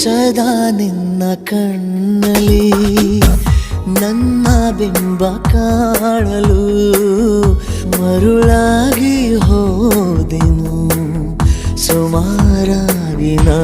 ಸದಾ ನಿನ್ನ ಕಣ್ಣಲ್ಲಿ ನನ್ನ ಬಿಂಬ ಕಾಣಲು ಮರುಳಾಗಿ ಹೋದೆನು ಸುಮಾರಾಗಿ ನಾ